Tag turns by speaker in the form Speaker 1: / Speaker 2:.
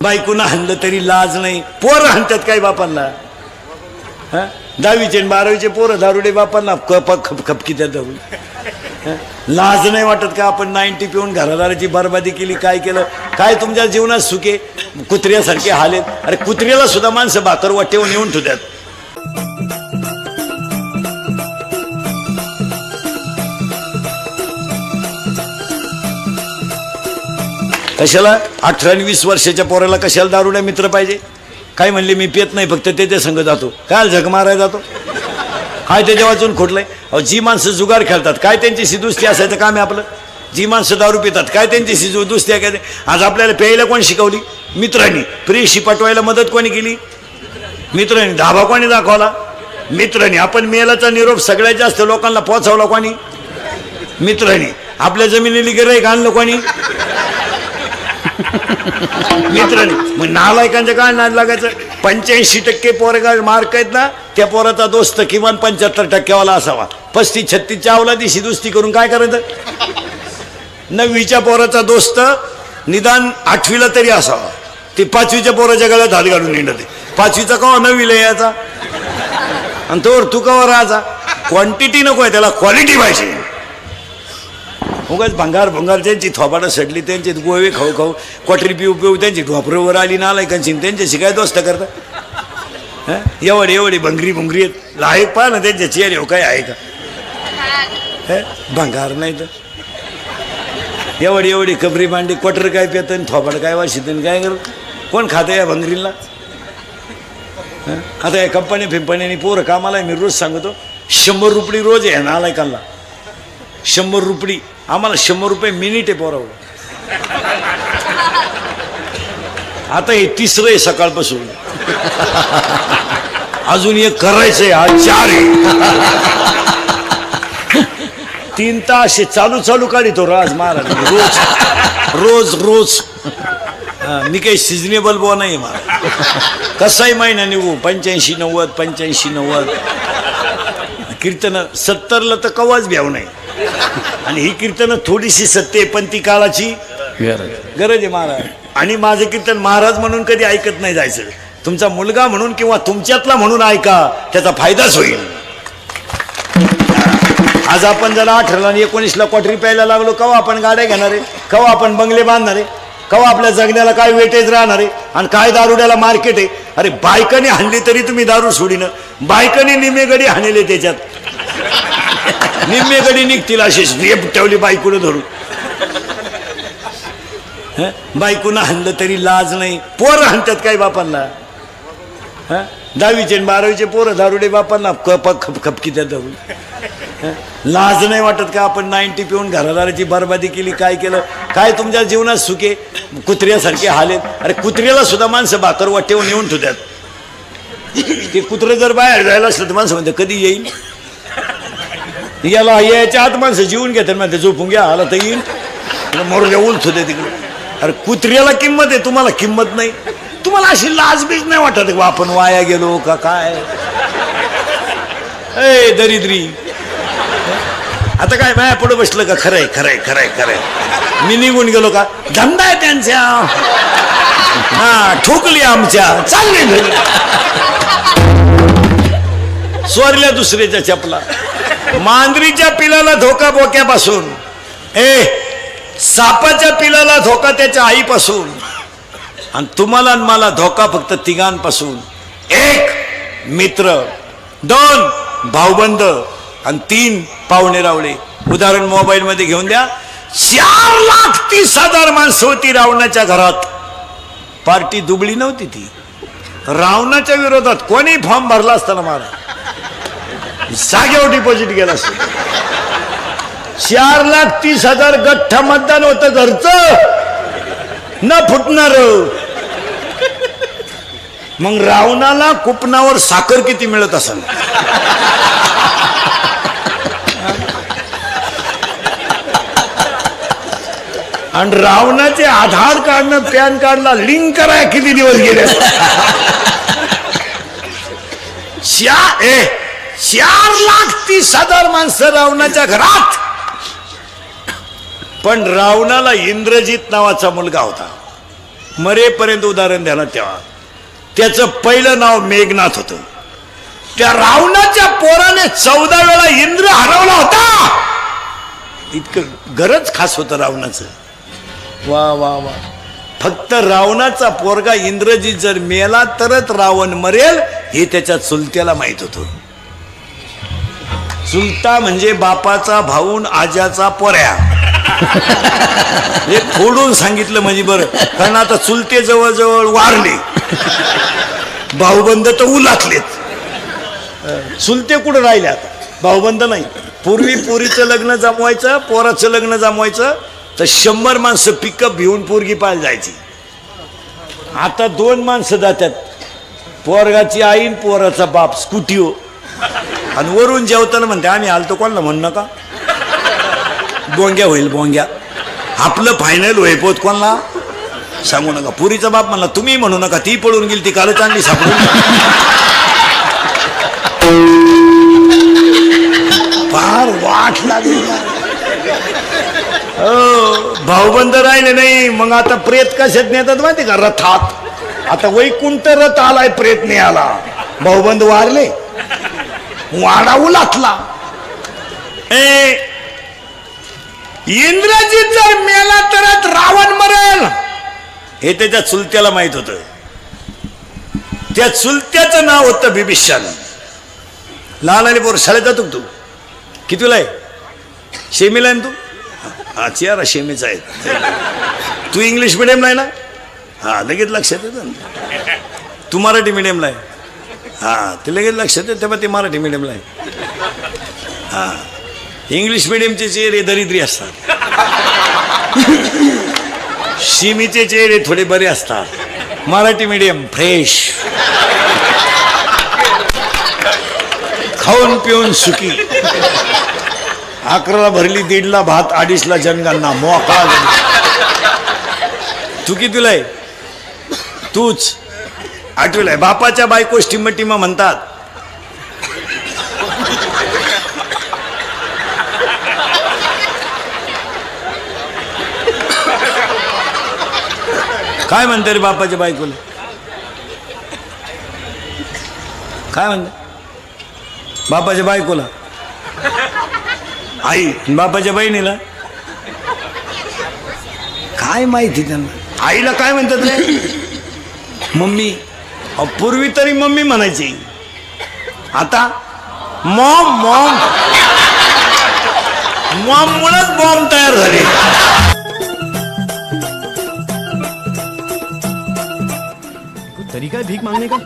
Speaker 1: बायकोनं हाणलं तरी लाज नाही, पोरं हाणतात काय बापांना? 10वीचे 12वीचे पोरं दारुडे बापांना खपकी त्या दारू. लाज नाही वाटत का? आपण 90 पिऊन घरादाराची बरबादी केली, काय केलं? काय तुमच्या जीवनात सुखे कुत्र्यासारखे हालेत. अरे कुत्र्याला सुद्धा माणसं भाकर वाटेवून येऊन ठेवतात. कशाला 18 आणि 20 वर्षाच्या पोराला कशाला दारुड्या मित्र पाहिजे? काय म्हणले मी पित नाही, फक्त त्याच्या संग जातो. काय झक मारायला जातो? काय त्याच्या वाचून खोटलंय? अहो जी माणसं जुगार खेळतात काय त्यांची दुस्ती असायचं काम आहे आपलं? जी माणसं दारू पितात काय त्यांची दुस्ती आहे काय? आज आपल्याला प्यायला कोण शिकवली? मित्रांनी. प्रेयशी पटवायला मदत कोणी केली? मित्रांनी. धाबा कोणी दाखवला? मित्रांनी. आपण मेलाचा निरोप सगळ्यात जास्त लोकांना पोहोचवला कोणी? मित्रांनी. आपल्या जमिनीला गिऱ्हाईक आणलं कोणी? मित्रांनी. मग नालायकांचं काय नाद लागायचं? 85% पोरगा मार्क आहेत ना, त्या पोराचा दोस्त किमान 75% असावा. 35-36च्या अवलादीशी दोस्ती करून काय करायचं? 9वीच्या पोराचा दोस्त निदान 8वीला तरी असावा. ते 5वीच्या पोराच्या गळ्यात हात घालून निंडते. 5वीचा कवा 9वीला यायचा? आणि तोवर तू कवा राहायचा? क्वांटिटी नको आहे त्याला, क्वालिटी पाहिजे. उगाच भंगार त्यांची थोबाडं सडली, त्यांचे गोवे खाऊ खाऊ क्वाटरी पिऊ त्यांची ढोपरवर आली नालायकांची, त्यांच्याशी काय दोस्त करता? एवढी भंगरी आहेत. लायक पहा ना त्यांच्या चेहरे काय आहे का? भंगार नाही तर एवढी कबरी मांडी, क्वाटर काय पितं, थोबाड काय वाशित, काय करू? कोण खातं या भंगरीला? आता या कंपन्यांनी पोरं कामाला मी रोज सांगतो 100 रुपये रोज आहे नालायकांना. 100 रुपये. आम्हाला 100 रुपये मिनिट आहे पोरावर. आता हे 3रं आहे सकाळपासून. अजून एक करायचंय, हा 4 आहे. 3 तास चालू काढितो राज महाराज रोज. मी काही सिजनेबल बो नाही मला. कसाही महिना निघू 85-90 कीर्तन 70ला तर कवाच भ्याव नाही. आणि ही कीर्तन थोडीशी सत्य आहे, पण ती काळाची गरज आहे महाराज. आणि माझं कीर्तन महाराज म्हणून कधी ऐकत नाही जायचं. तुमचा मुलगा म्हणून किंवा तुमच्यातला म्हणून ऐका, त्याचा फायदाच होईल. आज आपण जरा 18 आणि 19ला क्वाटरी प्यायला लागलो, कवा आपण गाड्या घेणार आहे? कवा आपण बंगले बांधणार आहे? कवा आपल्या जगण्याला काय वेटेज राहणार आहे? आणि काय दारुड्याला मार्केट आहे? अरे बायकाने हाणली तरी तुम्ही दारू सोडीनं. बायकाने निम्मे गडी हाणले, त्याच्यात निम्मे गडी निघतील अशी रेप ठेवली बायकोनं धरून. बायकोनं हाणलं तरी लाज नाही, पोरं हाणतात काय बापांना? 10वीचे 12वीचे पोरं दारुडे बापांना खपकी त्या धरून. लाज नाही वाटत का? आपण 90 पिऊन घरादाराची बरबादी केली, काय केलं? काय तुमच्या जीवनात सुखे कुत्र्यासारखे हालेत. अरे कुत्र्याला सुद्धा माणसं भाकर वाटेवून येऊन ठेवतात. ते कुत्रं जर बाहेर जायला असलं तर माणसं म्हणते कधी येईल? याला यायच्या आत माणसं जीवन घेतात, म्हणते झोपून घ्या, आला तर येईल, मोरल्या उलथ होते तिकडे. अरे कुत्र्याला किंमत आहे, तुम्हाला किंमत नाही. तुम्हाला अशी लाजबीज नाही वाटत का आपण वाया गेलो का काय? ए दरिद्री. आता काय माया पुढे बसलं का? खरंय मी निघून गेलो का? धंदा आहे त्यांच्या, ठोकली आमच्या, चालले घरी. स्वरल्या दुसऱ्याच्या चपला. मांजरीच्या पिलाला धोका बोक्यापासून, सापाच्या पिलाला धोका त्याच्या आईपासून, आणि तुम्हाला मला धोका फक्त तिघांपासून. 1 मित्र, 2 भाऊबंद, आणि 3 पाहुणे रावळे. उदाहरण मोबाईल मध्ये घेऊन द्या. 4,30,000 माणसं होती रावणाच्या घरात. पार्टी दुबळी नव्हती ती. रावणाच्या विरोधात कोणी फॉर्म भरला असताना मला जागेवर डिपॉझिट गेला असत. 4,30,000 गठ्ठ मतदान होतं घरचं, न फुटणार. मग रावणाला कुपनावर साखर किती मिळत असेल? आणि रावणाचे आधार कार्डनं पॅन कार्डला लिंक कराय किती दिवस गेले? 4,30,000 माणसं रावणाच्या घरात. पण रावणाला इंद्रजित नावाचा मुलगा होता. मरेपर्यंत उदाहरण ध्यानात ठेवा. त्याचं पहिलं नाव मेघनाथ होतं. त्या रावणाच्या पोराने 14 वेळा इंद्र हरवला होता. इतकं गरज खास होतं रावणाचं. वा वा वा. फक्त रावणाचा पोरगा इंद्रजित जर मेला तरच रावण मरेल हे त्याच्या चुलत्याला माहित होतं. चुलता म्हणजे बापाचा भाऊन आज्याचा पोऱ्या. हे फोडून सांगितलं म्हणजे बरं. कारण आता चुलते जवळजवळ वारले, भाऊबंद तर उलाटलेत. चुलते कुठं राहिले आता, भाऊबंद नाही. पूर्वी पोरीचं लग्न जमवायचं, पोराचं लग्न जमवायचं तर 100 माणसं पिकअप घेऊन पोरगी पाहायला जायची. आता 2 माणसं जातात, पोरगाची आईन पोराचा बाप स्कूटीवर. आणि वरून जेवताना म्हणते आम्ही आलतो, कोणाला म्हण नका, बोंग्या होईल बोंग्या. आपलं फायनल होई पोत कोणाला सांगू नका. पुरीचा बाप म्हणला तुम्ही म्हणू नका, ती पळून गेली, ती कालच आणली सापडून. फार वाट लागली. भाऊबंद राहिले नाही. मग आता प्रेत कशात नेतात माहिती का, रथात. आता वैकुंठ रथ आलाय प्रेत न्यायला. भाऊबंद वारले, वाडा उलाटला. इंद्रजित जर मेला तरच रावण मरेल हे त्याच्या चुलत्याला माहित होत. त्या चुलत्याचं नाव होतं बिभीषण. लहान आणि पोर शाळेत जातो तू, कितीला आहे, शेमीला आहे तू. हा चियारा शेमीचा आहे. तू इंग्लिश मिडियमला आहे ना, हा लगेच लक्षात येतं. तू मराठी मिडियमला आहे, हा ते लगेच लक्षात येतं. तेव्हा ते मराठी मिडियमला आहे. हा इंग्लिश मिडियमचे चेहरे दरिद्री असतात, शिमीचे चेहरे थोडे बरे असतात. मराठी मिडियम फ्रेश, खाऊन पिऊन सुखी. 11ला भरली, 1:30ला भात, 2:30ला जनगणना मोका. तू कितीला आहे, तूच 8वीला आहे. बापाच्या बायको टिमा म्हणतात. काय म्हणते रे बापाच्या बायकोला, काय म्हणते बापाच्या बायकोला, आई. बापाच्या बहिणीला काय माहिती त्यांना. आईला काय म्हणतात रे, मम्मी. पूर्वी तरी मम्मी म्हणायची, आता मॉम. मॉम मॉम मुळेच बॉम्ब तयार झाले.
Speaker 2: तरीका है भीख मांगने का?